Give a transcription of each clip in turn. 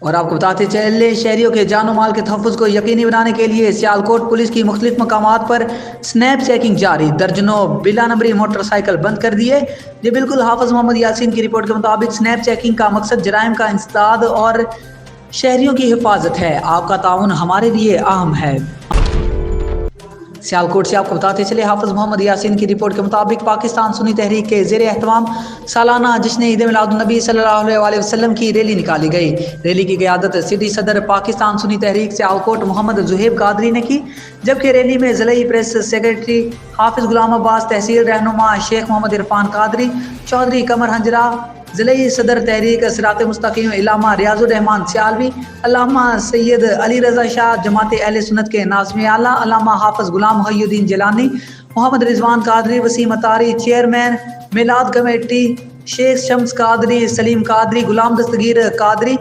اور آپ کو بتاتے چلے شہریوں کے جان و مال کے تحفظ کو یقینی بنانے کے لیے سیالکوٹ پولیس کی مختلف مقامات پر سنیپ چیکنگ جاری، درجنوں بلا نمبری موٹر سائیکل بند کر دیے۔ یہ بالکل حافظ محمد یاسین کی رپورٹ کے مطابق سنیپ چیکنگ کا مقصد جرائم کا انسداد اور شہریوں کی حفاظت ہے۔ آپ کا تعاون ہمارے لیے اہم ہے۔ سیالکوٹ سے آپ کو بتاتے چلے حافظ محمد یاسین کی رپورٹ کے مطابق پاکستان سنی تحریک کے زیر اہتمام سالانہ جشن عید میلاد النبی صلی اللہ علیہ وسلم کی ریلی نکالی گئی۔ ریلی کی قیادت سٹی صدر پاکستان سنی تحریک سیالکوٹ محمد زہیب قادری نے کی، جبکہ ریلی میں ضلعی پریس سیکرٹری حافظ غلام عباس، تحصیل رہنما شیخ محمد عرفان قادری، چودھری قمر ہنجرا، ضلعی صدر تحریک صراط مستقیم علامہ ریاض الرحمان سیالوی، علامہ سید علی رضا شاہ جماعت اہل سنت کے ناظم اعلیٰ، علامہ حافظ غلام محی الدین جیلانی، محمد رضوان قادری، وسیم اطاری، چیئرمین میلاد کمیٹی، شیخ شمس قادری، سلیم قادری، غلام دستگیر قادری،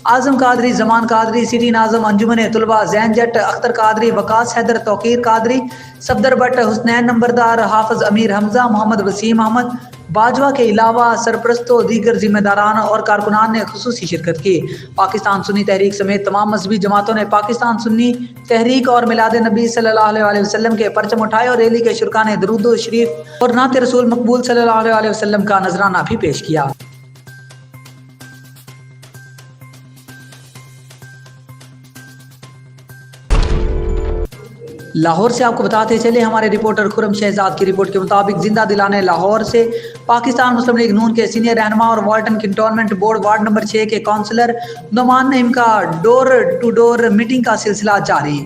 اعظم قادری، زمان قادری، سٹی ناظم انجمن طلباء زین جٹ، اختر قادری، وقاص حیدر، توقیر قادری، صفدر بٹ، حسنین نمبردار، حافظ امیر حمزہ، محمد وسیم احمد باجوہ کے علاوہ سرپرستوں، دیگر ذمہ داران اور کارکنان نے خصوصی شرکت کی۔ پاکستان سنی تحریک سمیت تمام مذہبی جماعتوں نے پاکستان سنی تحریک اور میلاد نبی صلی اللہ علیہ وسلم کے پرچم اٹھائے اور ریلی کے شرکاء نے درود شریف اور نعت رسول مقبول صلی اللہ علیہ وسلم کا نذرانہ بھی پیش کیا۔ لاہور سے آپ کو بتاتے چلے ہمارے رپورٹر خرم شہزاد کی رپورٹ کے مطابق زندہ دلان نے لاہور سے پاکستان مسلم لیگ نون کے سینئر رہنما اور Walton cantonment board ward number 6 کے کونسلر نعمان نعیم کا ڈور ٹو ڈور میٹنگ کا سلسلہ جاری۔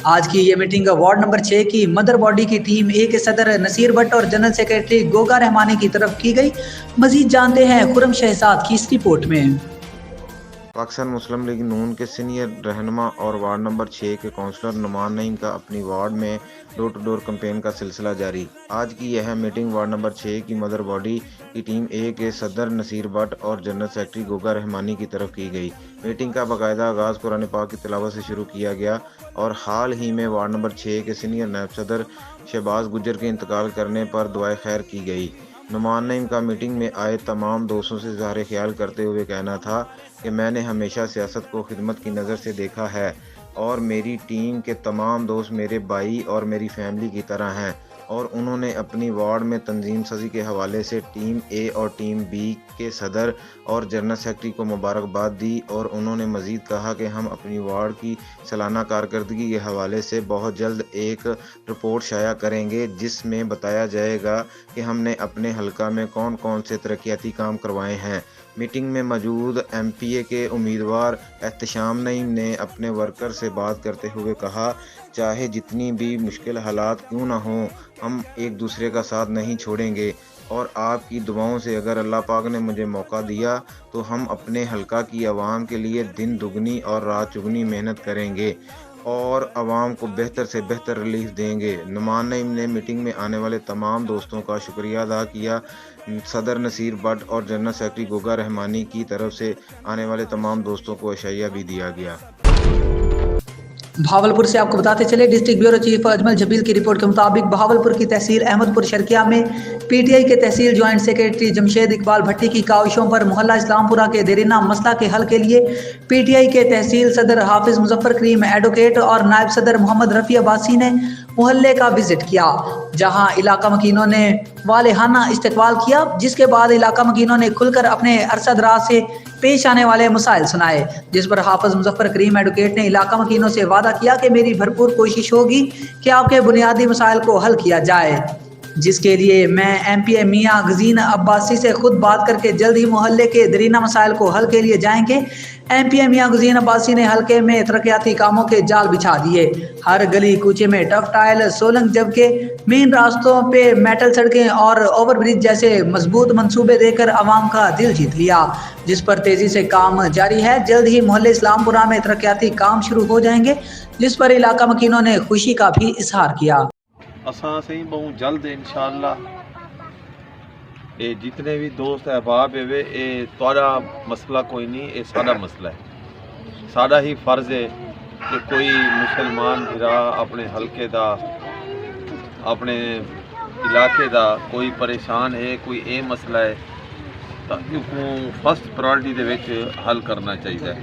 آج کی یہ میٹنگ وارڈ نمبر 6 کی مدر باڈی کی ٹیم اے کے صدر نصیر بٹ اور جنرل سیکرٹری گوگا رحمانی کی طرف کی گئی۔ مزید جانتے ہیں خرم شہزاد کی اس رپورٹ میں۔ پاکستان مسلم لیگ نون کے سینئر رہنما اور وارڈ نمبر 6 کے کونسلر نعمان نعیم کا اپنی وارڈ میں ڈور ٹو ڈور کمپین کا سلسلہ جاری۔ آج کی یہ میٹنگ وارڈ نمبر 6 کی مدر باڈی کی ٹیم اے کے صدر نصیر بٹ اور جنرل سیکرٹری گوگا رحمانی کی طرف کی گئی۔ میٹنگ کا باقاعدہ آغاز قرآن پاک کی تلاوت سے شروع کیا گیا اور حال ہی میں وارڈ نمبر 6 کے سینئر نائب صدر شہباز گجر کے انتقال کرنے پر دعائے خیر کی گئی۔ نعمان نعیم کا میٹنگ میں آئے تمام دوستوں سے اظہار خیال کرتے ہوئے کہنا تھا کہ میں نے ہمیشہ سیاست کو خدمت کی نظر سے دیکھا ہے اور میری ٹیم کے تمام دوست میرے بھائی اور میری فیملی کی طرح ہیں، اور انہوں نے اپنی وارڈ میں تنظیم سازی کے حوالے سے ٹیم اے اور ٹیم بی کے صدر اور جنرل سیکرٹری کو مبارکباد دی، اور انہوں نے مزید کہا کہ ہم اپنی وارڈ کی سالانہ کارکردگی کے حوالے سے بہت جلد ایک رپورٹ شائع کریں گے جس میں بتایا جائے گا کہ ہم نے اپنے حلقہ میں کون کون سے ترقیاتی کام کروائے ہیں۔ میٹنگ میں موجود ایم پی اے کے امیدوار احتشام نعیم نے اپنے ورکر سے بات کرتے ہوئے کہا، چاہے جتنی بھی مشکل حالات کیوں نہ ہوں، ہم ایک دوسرے کا ساتھ نہیں چھوڑیں گے، اور آپ کی دعاؤں سے اگر اللہ پاک نے مجھے موقع دیا تو ہم اپنے حلقہ کی عوام کے لیے دن دگنی اور رات چگنی محنت کریں گے اور عوام کو بہتر سے بہتر ریلیف دیں گے۔ نعمان نعیم نے میٹنگ میں آنے والے تمام دوستوں کا شکریہ ادا کیا۔ صدر نصیر بٹ اور جنرل سیکرٹری گوگا رحمانی کی طرف سے آنے والے تمام دوستوں کو عشائیہ بھی دیا گیا۔ بہاولپور سے آپ کو بتاتے چلے ڈسٹرکٹ بیورو چیف اجمل جبیل کی رپورٹ کے مطابق بہاولپور کی تحصیل احمد پور شرقیہ میں پی ٹی آئی کے تحصیل جوائنٹ سیکرٹری جمشید اقبال بھٹی کی کاوشوں پر محلہ اسلام پورہ کے دیرینہ مسئلہ کے حل کے لیے پی ٹی آئی کے تحصیل صدر حافظ مظفر کریم ایڈوکیٹ اور نائب صدر محمد رفیع عباسی نے محلے کا وزٹ کیا، جہاں علاقہ مکینوں نے والہانہ استقبال کیا، جس کے بعد علاقہ مکینوں نے کھل کر اپنے عرصہ دراز سے پیش آنے والے مسائل سنائے، جس پر حافظ مظفر کریم ایڈوکیٹ نے علاقہ مکینوں سے وعدہ کیا کہ میری بھرپور کوشش ہوگی کہ آپ کے بنیادی مسائل کو حل کیا جائے، جس کے لیے میں ایم پی اے میاں غزین عباسی سے خود بات کر کے جلد ہی محلے کے دیرینہ مسائل کو حل کے لیے جائیں گے۔ ایم پی اے میاں غزین عباسی نے حلقے میں ترقیاتی کاموں کے جال بچھا دیے، ہر گلی کوچے میں ٹف ٹائل سولنگ، جبکہ مین راستوں پہ میٹل سڑکیں اور اوور برج جیسے مضبوط منصوبے دے کر عوام کا دل جیت لیا، جس پر تیزی سے کام جاری ہے۔ جلد ہی محلے اسلام پورہ میں ترقیاتی کام شروع ہو جائیں گے، جس پر علاقہ مکینوں نے خوشی کا بھی اظہار کیا۔ اساں سے بہت جلد انشاءاللہ جتنے بھی دوست احباب ہے یہ تھوڑا مسئلہ کوئی نہیں، یہ سارا مسئلہ ہے، سارا ہی فرض ہے کہ کوئی مسلمان بھرا اپنے حلقے دا اپنے علاقے دا کوئی پریشان ہے، کوئی اے مسئلہ ہے تو فرسٹ پرائرٹی دے وچ حل کرنا چاہیے۔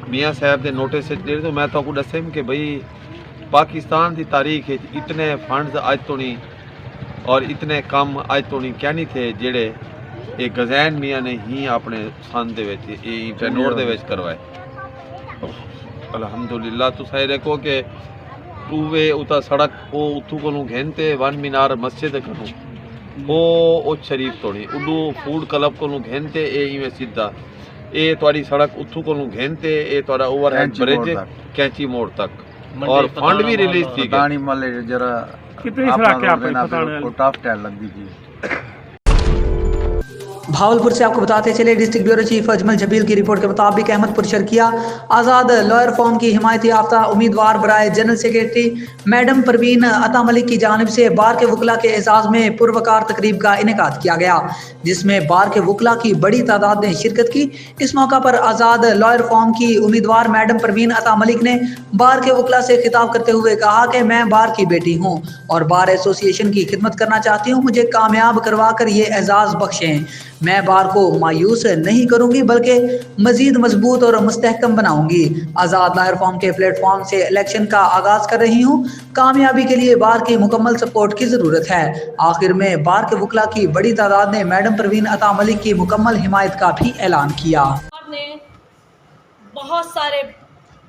मियाँ साहब के नोटिस जेह्ड़े तो मैं तुहानू दस्सेआ कि भाई पाकिस्तान की तारीख इतने फंड्स अज तो नहीं और इतने कम अज तो नहीं क्या नहीं थे जेड़े ये गजैन मियाँ ने ही अपने सन दे विच टैनोर दे विच करवाए। अलहमदुलिल्लाह तुस ये देखो कि टूवे उता सड़क वो उतू को घेनते वन मीनार मस्जिद करूँ वो शरीफ तोड़ी उडू फूड क्लब को घेनते ये इवें सीधा ये तुहाडी सड़क उतू को घेनते ये तुहाडा ओवरहेड ब्रिज कैंची मोड़ तक और फंड भी रिलीज थी जरा कितनी सड़क है टफ टैल लगती थी। भावलपुर से आपको बताते चले district bureau chief Ajmal Zabeel की रिपोर्ट के मुताबिक अहमदपुर शर्किया आज़ाद लॉयर फॉर्म की हिमायती याफ्ता उम्मीदवार बराए जनरल सेक्रेटरी मैडम परवीन अता मलिक की जानिब से बार के वकला के एजाज़ में पुरवकार तकरीब का इनेकाद किया गया, जिसमें बार के वकला की बड़ी तादाद ने शिरकत की। इस मौका पर आज़ाद लॉयर फॉर्म की उम्मीदवार मैडम परवीन अता मलिक ने बार के वकला से खिताब करते हुए कहा कि मैं बार की बेटी हूँ और बार एसोसिएशन की खिदमत करना चाहती हूँ, मुझे कामयाब करवा कर ये एजाज़ बख्शें। मैं बार को मायूस नहीं करूंगी बल्कि मजीद मजबूत और मुस्तहकम बनाऊंगी। आज़ाद लॉयर फॉर्म के प्लेटफॉर्म से इलेक्शन का आगाज कर रही हूँ। कामयाबी के लिए बार की मुकम्मल सपोर्ट की ज़रूरत है। आखिर में बार के वकला की बड़ी तादाद ने मैडम परवीन अता मलिक की मुकम्मल हिमायत का भी ऐलान किया। ने बहुत सारे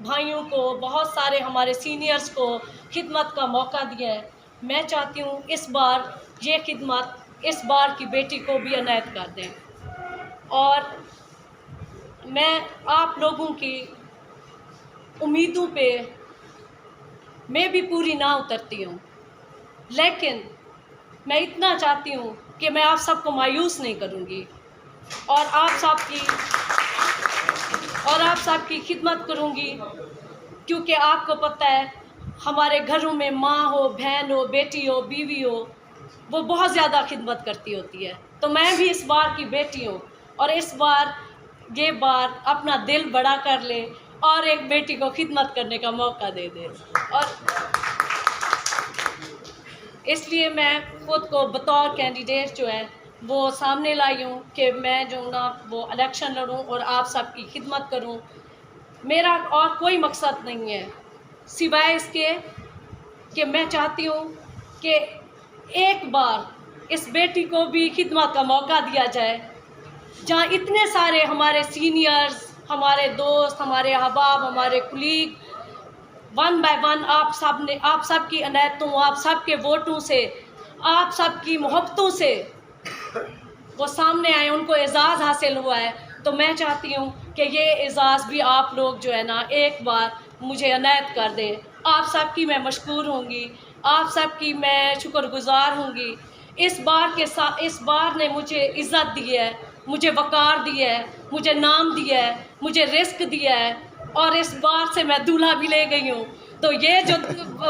भाइयों को, बहुत सारे हमारे सीनियर्स को खिदमत का मौका दिया है। मैं चाहती हूँ इस बार ये खिदमत इस बार की बेटी को भी अनायत कर दें और मैं आप लोगों की उम्मीदों पे मैं भी पूरी ना उतरती हूँ, लेकिन मैं इतना चाहती हूँ कि मैं आप सबको मायूस नहीं करूँगी और आप सबकी खिदमत करूँगी, क्योंकि आपको पता है हमारे घरों में माँ हो, बहन हो, बेटी हो, बीवी हो, वो बहुत ज़्यादा खिदमत करती होती है। तो मैं भी इस बार की बेटी हूँ और इस बार ये बार अपना दिल बड़ा कर ले और एक बेटी को खिदमत करने का मौका दे दे। और इसलिए मैं खुद को बतौर कैंडिडेट जो है वो सामने लाई हूँ कि मैं जो ना वो इलेक्शन लड़ूँ और आप सबकी खिदमत करूँ। मेरा और कोई मकसद नहीं है सिवाय इसके कि मैं चाहती हूँ कि एक बार इस बेटी को भी खिदमत का मौका दिया जाए, जहाँ इतने सारे हमारे सीनियर्स, हमारे दोस्त, हमारे अहबाब, हमारे कुलीग वन बाय वन आप सब की अनायतों, आप सब के वोटों से, आप सब की मोहब्बतों से वो सामने आए, उनको एजाज़ हासिल हुआ है। तो मैं चाहती हूँ कि ये एजाज़ भी आप लोग जो है ना एक बार मुझे अनायत कर दें। आप सब की मैं मशकूर होंगी, आप सब की मैं शुक्रगुज़ार होंगी। इस बार ने मुझे इज़्ज़त दी है, मुझे वक़ार दिया है, मुझे नाम दिया है, मुझे रिस्क दिया है और इस बार से मैं दूल्हा भी ले गई हूँ। तो ये जो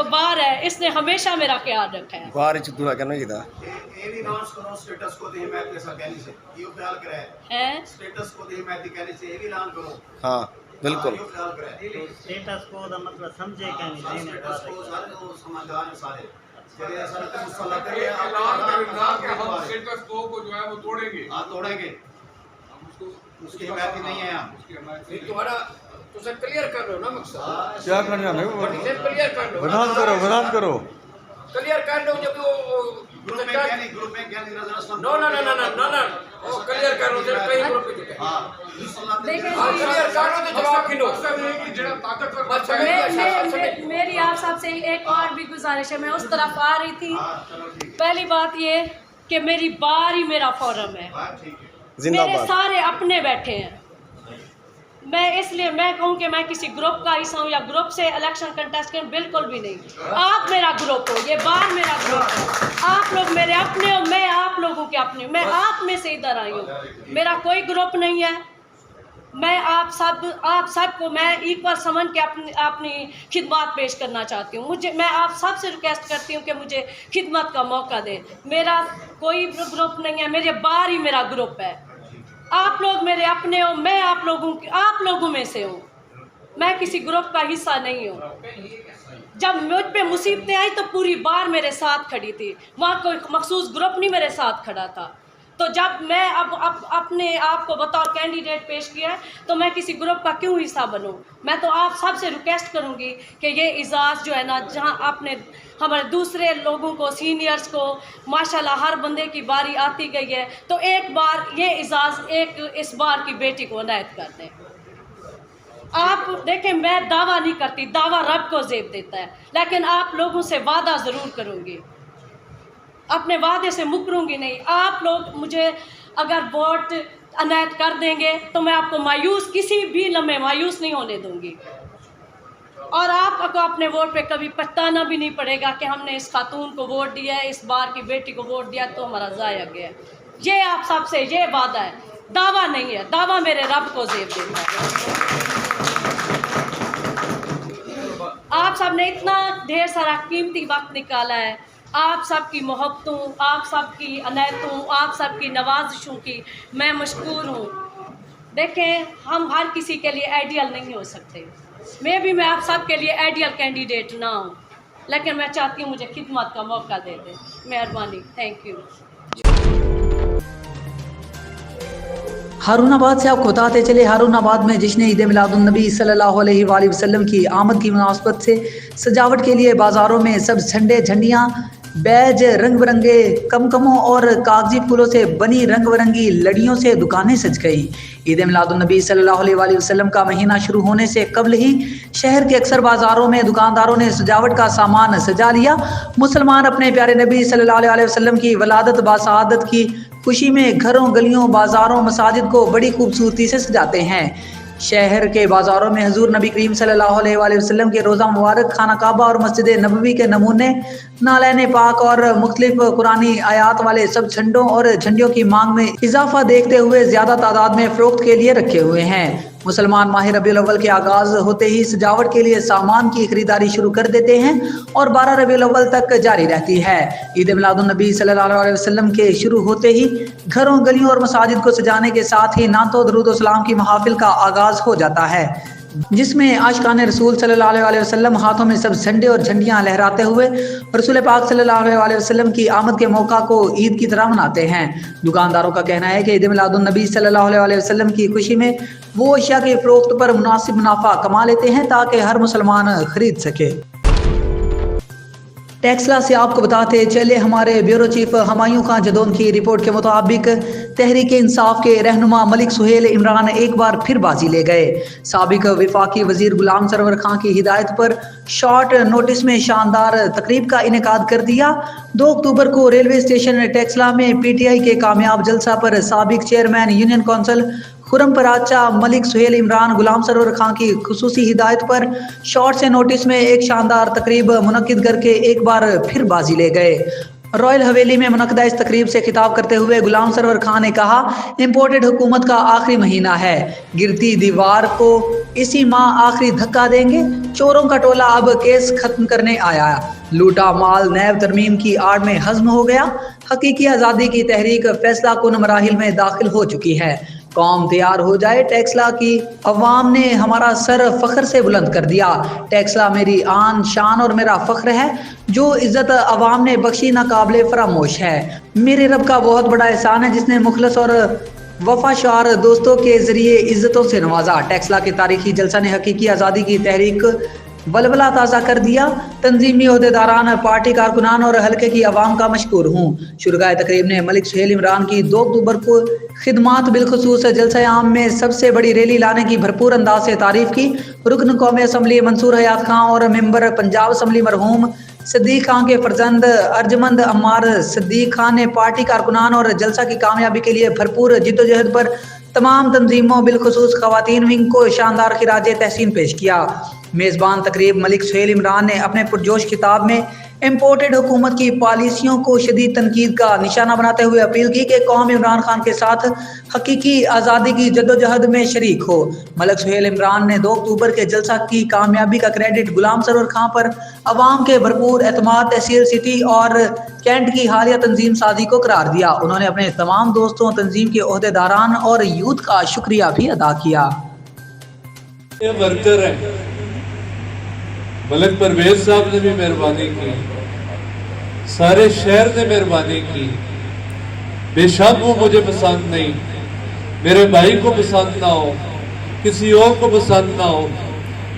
बार है इसने हमेशा मेरा ख्याल रखा है। बार च दूल्हा करना चाहिए ਇਹ ਵੀ ਅਨਾਉਂਸ ਕਰੋ ਸਟੇਟਸ ਕੋ ਦੀ ਹਿਮਾਇਤ ਕੇ ਸਾਥ ਕਹਿਣੀ ਸੇ ਇਹ ਖਿਆਲ ਕਰੇ हैं ਸਟੇਟਸ ਕੋ ਦੀ ਹਿਮਾਇਤ ਕਹਿਣੀ ਸੇ ਇਹ ਵੀ ਐਲਾਨ ਕਰੋ। हाँ बिल्कुल ਇਹ ਖਿਆਲ ਕਰੇ स्टेटस को ਦਾ ਮਤਲਬ ਸਮਝੇ ਕਿ ਨਹੀਂ ਸਟੇਟਸ ਕੋ ਸਾਰੇ ਉਹ ਸਮਝਦਾਰ ਸਾਰੇ ਜਿਹੜੇ ਅਸਲ ਤੇ ਮੁਸਲ लग रहे हैं ऐलान के हम स्टेटस को जो है वो तोड़ेंगे। हां तोड़ेंगे, हम उसको उसकी हिमायत नहीं है हम। उसकी हिमायत नहीं तुम्हारा तुझे क्लियर कर लो ना मकसद क्या करना है क्लियर कर लो बदाम करो क्लियर कर लो जब वो ग्रुप में क्या नहीं नजर Aslam no no no no no no वो क्लियर कर लो जब कहीं ग्रुप में हां क्लियर कर लो तो जवाब की लो कि जेड़ा ताकतवर मेरी आप सबसे एक और भी गुजारिश है। मैं उस तरफ आ रही थी। पहली बात ये कि मेरी बार ही मेरा फोरम है, मेरे सारे अपने बैठे हैं। मैं कहूँ कि मैं किसी ग्रुप का हिस्सा हूँ या ग्रुप से इलेक्शन कंटेस्ट करूँ, बिल्कुल भी नहीं। आप मेरा ग्रुप हो, ये बार मेरा ग्रुप है, आप लोग मेरे अपने हो, मैं आप लोगों के अपने, मैं आप में से इधर आई हूँ, मेरा कोई ग्रुप नहीं है। मैं आप सब को मैं इक्वल समझ के अपनी खिदमत पेश करना चाहती हूँ। मैं आप सब से रिक्वेस्ट करती हूँ कि मुझे खिदमत का मौका दें। मेरा कोई ग्रुप नहीं है, मेरे बार ही मेरा ग्रुप है। आप लोग मेरे अपने हो, मैं आप लोगों में से हूँ, मैं किसी ग्रुप का हिस्सा नहीं हूँ। जब मुझ पे मुसीबतें आई तो पूरी बार मेरे साथ खड़ी थी, वहाँ कोई मखसूस ग्रुप नहीं मेरे साथ खड़ा था। तो जब मैं अब अपने आप को बतौर कैंडिडेट पेश किया है तो मैं किसी ग्रुप का क्यों हिस्सा बनूं? मैं तो आप सबसे रिक्वेस्ट करूंगी कि ये एजाज़ जो है ना, जहां आपने हमारे दूसरे लोगों को, सीनियर्स को माशाल्लाह हर बंदे की बारी आती गई है, तो एक बार ये एजाज़ इस बार की बेटी को अनायत कर दें। आप देखें, मैं दावा नहीं करती, दावा रब को ज़ेब देता है, लेकिन आप लोगों से वादा ज़रूर करूंगी, अपने वादे से मुकरूंगी नहीं। आप लोग मुझे अगर वोट अनायत कर देंगे तो मैं आपको मायूस, किसी भी लम्हे मायूस नहीं होने दूंगी, और आपको अपने वोट पे कभी पछताना भी नहीं पड़ेगा कि हमने इस खातून को वोट दिया है, इस बार की बेटी को वोट दिया तो हमारा ज़ाया गया। ये आप सबसे ये वादा है, दावा नहीं है, दावा मेरे रब को ज़ेब देता है। आप सब ने इतना ढेर सारा कीमती वक्त निकाला है, आप सबकी मोहब्बतों, आप सबकी अनायतों, आप सबकी नवाजिशों की मैं मशकूर हूँ। देखें, हम हर किसी के लिए आइडियल नहीं हो सकते, मैं आप सब के लिए आइडियल कैंडिडेट ना हूँ, लेकिन मैं चाहती हूँ मुझे खिदमत का मौका दे दें। मेहरबानी, थैंक यू। हारूनाबाद से आपको बताते चले, हारूनाबाद में जश्न ईद मिलादुन्नबी सल्लल्लाहु अलैहि वसल्लम की आमद की मुनासबत से सजावट के लिए बाज़ारों में सब झंडे, झंडियाँ, बैज, रंग बिरंगे कमकमों और कागजी फूलों से बनी रंग बिरंगी लड़ियों से दुकानें सज गई। ईद मिलादुन्नबी सल्लल्लाहु अलैहि वसल्लम का महीना शुरू होने से कबल ही शहर के अक्सर बाज़ारों में दुकानदारों ने सजावट का सामान सजा लिया। मुसलमान अपने प्यारे नबी सल्लल्लाहु अलैहि वसल्लम की वलादत बासआदत की खुशी में घरों, गलियों, बाज़ारों, मसाजिद को बड़ी खूबसूरती से सजाते हैं। शहर के बाज़ारों में हजूर नबी करीम सल्लल्लाहु अलैहि वसल्लम के रोज़ा मुबारक, खाना काबा और मस्जिद नबवी के नमूने, नालैन पाक और मुख्तलिफ कुरानी आयात वाले सब झंडों और झंडियों की मांग में इजाफा देखते हुए ज़्यादा तादाद में फ़रोख्त के लिए रखे हुए हैं। मुसलमान माह रबीउल अव्वल के आगाज़ होते ही सजावट के लिए सामान की खरीदारी शुरू कर देते हैं और 12 रबीउल अव्वल तक जारी रहती है। ईद मिलादुन्नबी सल्लल्लाहु अलैहि वसल्लम के शुरू होते ही घरों, गलियों और मसाजिद को सजाने के साथ ही नातो दरूद और सलाम की महफिल का आगाज़ हो जाता है, जिसमें आशिकान रसूल सल्लल्लाहु अलैहि वसल्लम हाथों में सब झंडे और झंडियां लहराते हुए रसूल पाक सल्लल्लाहु अलैहि वसल्लम की आमद के मौका को ईद की तरह मनाते हैं। दुकानदारों का कहना है कि ईद मिलादुन्नबी सल्लल्लाहु अलैहि वसल्लम की खुशी में वो अशिया के फरोख्त पर मुनासिब मुनाफा कमा लेते हैं ताकि हर मुसलमान खरीद सके। टेक्सला से आपको बताते चले, हमारे ब्यूरो चीफ हमायूं खान जदौन की रिपोर्ट के मुताबिक तहरीक इंसाफ के रहनुमा मलिक सुहेल इमरान एक बार फिर बाजी ले गए। साबिक वफाकी वजीर गुलाम सरवर खान की हिदायत पर शॉर्ट नोटिस में शानदार तकरीब का इनेकाद कर दिया। 2 अक्टूबर को रेलवे स्टेशन टेक्सला में पीटीआई के कामयाब जलसा पर साबिक chairman union council Khurram Paracha Malik Suhail Imran Ghulam Sarwar Khan की खुसूसी हिदायत पर शॉर्ट से नोटिस में एक शानदार तकरीब मुनक्किद करके एक बार फिर बाजी ले गए। रॉयल हवेली में मुनक्किदा इस तकरीब से खिताब करते हुए गुलाम सरवर खान ने कहा, इम्पोर्टेड हुकूमत का आखिरी महीना है, गिरती दीवार को इसी माह आखिरी धक्का देंगे। चोरों का टोला अब केस खत्म करने आया, लूटा माल नैब तरमीम की आड़ में हज़म हो गया। हकीकी आज़ादी की तहरीक फैसला कुन मराहिल में दाखिल हो चुकी है। कौम तैयार हो जाए, टेक्सला की अवाम ने हमारा सर फख्र से बुलंद कर दिया। टेक्सला मेरी आन, शान और मेरा फख्र है, जो इज्जत अवाम ने बख्शी नाकाबिले फरामोश है। मेरे रब का बहुत बड़ा एहसान है जिसने मुखलस और वफाशार दोस्तों के जरिए इज्जतों से नवाजा। टेक्सला के तारीखी जलसा ने हकीकी आज़ादी की तहरीक बलबला ताज़ा कर दिया। तंजीमी अहदेदारान, पार्टी कारकुनान और हल्के की आवाम का मशकूर हूँ। शुरगाए तकरीब ने मलिक सुहेल इमरान की 2 अक्टूबर को खिदमात बिलखुसूस जलसा आम में सबसे बड़ी रैली लाने की भरपूर अंदाज से तारीफ की। रुकन कौमी असम्बली मंसूर हयात खां और मेंबर पंजाब असम्बली मरहूम सिद्दीक खान के फर्जंद अर्जमंद अम्मार सिद्दीक खान ने पार्टी कारकुनान और जलसा की कामयाबी के लिए भरपूर जिद्दोजहद पर तमाम तंजीमों बिलखुसूस खवातीन विंग को शानदार खिराज तहसीन पेश किया। मेज़बान तकरीब मलिक सुहेल इमरान ने अपने पुरजोश खिताब में इम्पोर्टेड हुकूमत की पॉलिसियों को शदीद तनकीद का निशाना बनाते हुए अपील की कि कौम इमरान खान के साथ हकीकी आज़ादी की जद्दोजहद में शरीक हो। मलिक सुहेल इमरान ने 2 अक्टूबर के जलसा की कामयाबी का क्रेडिट गुलाम सरवर खां पर अवाम के भरपूर एतमाद, तहसील सिटी और कैंट की हालिया तंजीम साजी को करार दिया। उन्होंने अपने तमाम दोस्तों, तंजीम के ओहदेदारान और यूथ का शुक्रिया भी अदा किया। वर्कर है मलिक परवेज साहब ने भी मेहरबानी की, सारे शहर ने मेहरबानी की। बेशक वो मुझे पसंद नहीं, मेरे भाई को पसंद ना हो, किसी और को पसंद ना हो,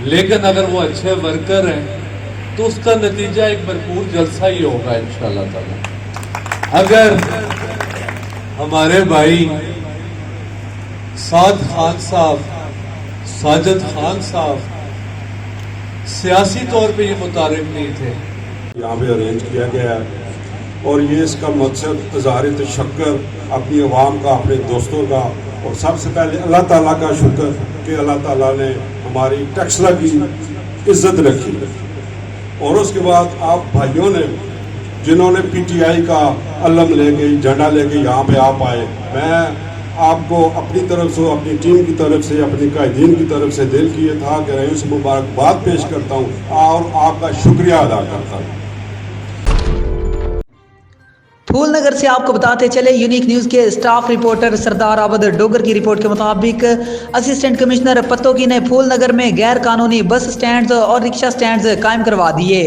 लेकिन अगर वो अच्छे वर्कर हैं तो उसका नतीजा एक भरपूर जलसा ही होगा इंशाअल्लाह ताला। अगर हमारे भाई साद खान साहब, साजिद खान साहब सियासी तौर पे ये मुतारिफ नहीं थे, यहाँ पे अरेंज किया गया है और ये इसका मकसद इज़हार तशक्कुर अपनी आवाम का, अपने दोस्तों का, और सबसे पहले अल्लाह ताला का शुक्र कि अल्लाह ताला ने हमारी टेक्सला की इज्जत रखी, और उसके बाद आप भाइयों ने जिन्होंने पीटीआई का अलम लेके, झंडा लेके यहाँ पे आप आए, मैं आपको अपनी तरफ से, अपनी टीम की तरफ से, अपने कायदीन की तरफ से दिल की था कि रईस मुबारकबाद पेश करता हूँ और आपका शुक्रिया अदा करता हूँ। फूलनगर से आपको बताते चले, यूनिक न्यूज़ के स्टाफ रिपोर्टर सरदार आबद डोगर की रिपोर्ट के मुताबिक असिस्टेंट कमिश्नर पत्तोकी ने फूलनगर में गैर कानूनी बस स्टैंड्स और रिक्शा स्टैंड्स कायम करवा दिए।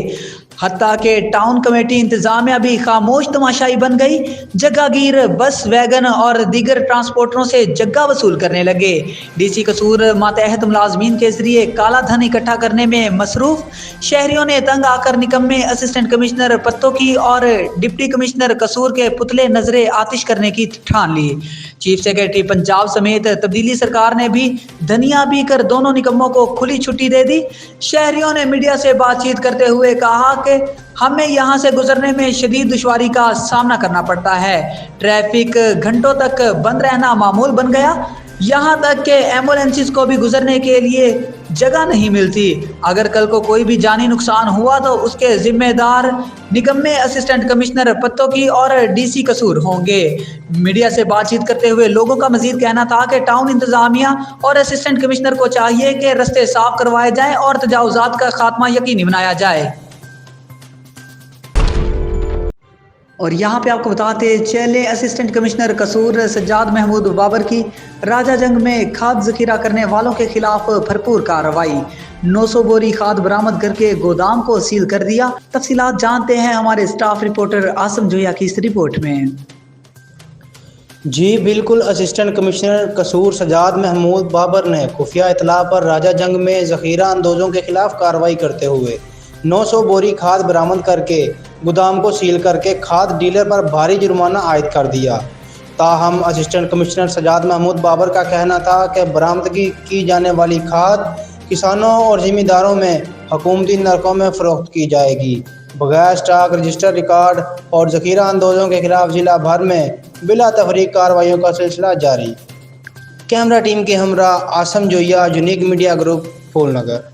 हत्ता के टाउन कमेटी इंतजामिया भी खामोश तमाशाई बन गई। जगहगीर बस, वैगन और दीगर ट्रांसपोर्टरों से जगह वसूल करने लगे। डीसी कसूर मातहत मुलाजमीन के जरिए काला धन इकट्ठा करने में मसरूफ। शहरियों ने तंग आकर निकम्मे असिस्टेंट कमिश्नर पत्तोकी और डिप्टी कमिश्नर कसूर के पुतले नजरे आतिश करने की ठान ली। चीफ सेक्रेटरी पंजाब समेत तब्दीली सरकार ने भी धनिया भी कर दोनों निकम्मों को खुली छुट्टी दे दी। शहरियों ने मीडिया से बातचीत करते हुए कहा कि हमें यहाँ से गुजरने में शदीद दुश्वारी का सामना करना पड़ता है। ट्रैफिक घंटों तक बंद रहना मामूल बन गया, यहाँ तक कि एम्बुलेंसेस को भी गुजरने के लिए जगह नहीं मिलती। अगर कल को कोई भी जानी नुकसान हुआ तो उसके जिम्मेदार निकम्मे असिस्टेंट कमिश्नर पत्तोकी और डीसी कसूर होंगे। मीडिया से बातचीत करते हुए लोगों का मजीद कहना था कि टाउन इंतजामिया और असिस्टेंट कमिश्नर को चाहिए कि रास्ते साफ करवाए जाएं और तजावुजात का खात्मा यकीनी बनाया जाए। और यहाँ पे आपको बताते चले, असिस्टेंट कमिश्नर कसूर सज्जाद महमूद बाबर की राजा जंग में खाद जखीरा करने वालों के खिलाफ भरपूर कार्रवाई। 900 बोरी खाद बरामद करके गोदाम को सील कर दिया। तफसीलात जानते हैं हमारे स्टाफ रिपोर्टर आसम जोया की इस रिपोर्ट में। जी बिल्कुल, असिस्टेंट कमिश्नर कसूर सज्जाद महमूद बाबर ने खुफिया इतला पर राजा जंग में जखीरा अंदोजों के खिलाफ कार्रवाई करते हुए 900 बोरी खाद बरामद करके गोदाम को सील करके खाद डीलर पर भारी जुर्माना आयद कर दिया। ताहम असिस्टेंट कमिश्नर सज्जाद महमूद बाबर का कहना था कि बरामदगी की जाने वाली खाद किसानों और ज़िम्मेदारों में हुकूमती नरकों में फ़रोख्त की जाएगी। बगैर स्टॉक रजिस्टर रिकॉर्ड और ज़खीरा अंदोजों के खिलाफ ज़िला भर में बिला तफरीक कार्रवाइयों का सिलसिला जारी। कैमरा टीम के हमरा Asim Zoya, unique media group, Phoolnagar.